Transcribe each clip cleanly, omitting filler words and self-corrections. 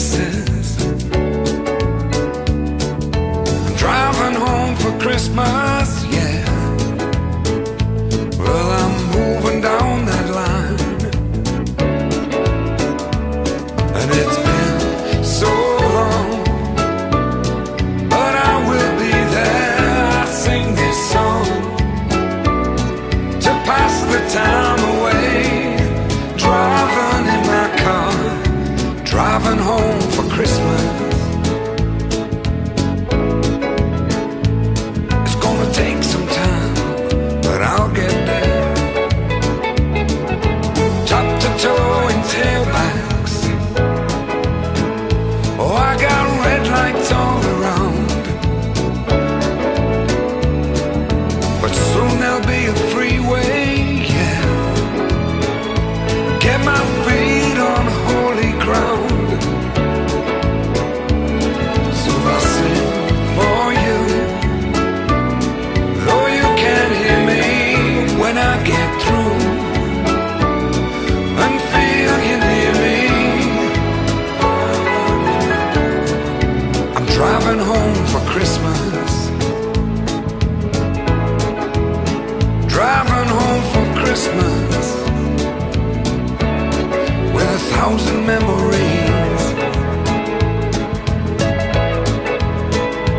faces. I'm driving home for Christmas, yeah. Well, I'm moving down that line, and it's been so long, but I will be there. I sing this song to pass the time away, driving in my car, driving home for Christmas. It's gonna take some time, but I'll get there. Top to toe in tailbacks. Oh, I got red lights all around, but soon there'll be a freeway, yeah. Get my feet on holy ground. So I sing for you, though you can't hear me when I get through, and feel you near me. I'm driving home for Christmas, driving home for Christmas, with 1,000 memories.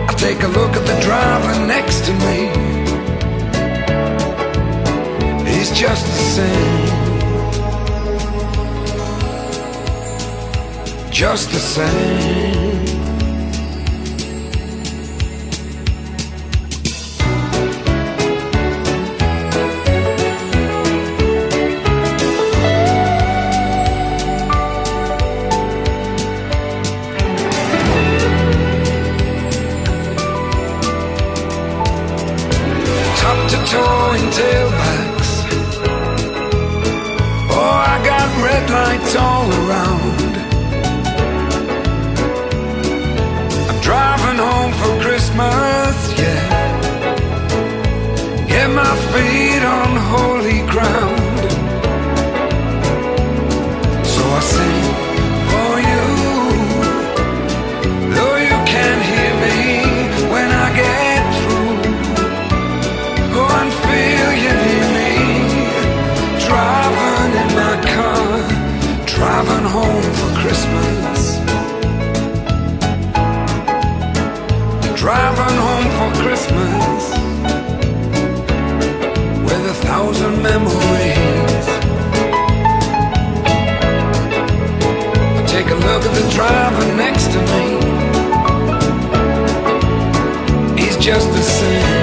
I take a look at the driver next to me. He's just the same, just the same. Towing tailbacks. Oh, I got red lights all around. I'm driving home for Christmas, yeah. Get my feet on holy ground. So I sing for you, though you can't hear me when I get through. Go and feel you near me, driving in my car, driving home for Christmas, driving home for Christmas, with 1,000 memories. I take a look at the driver next to me. He's just the same,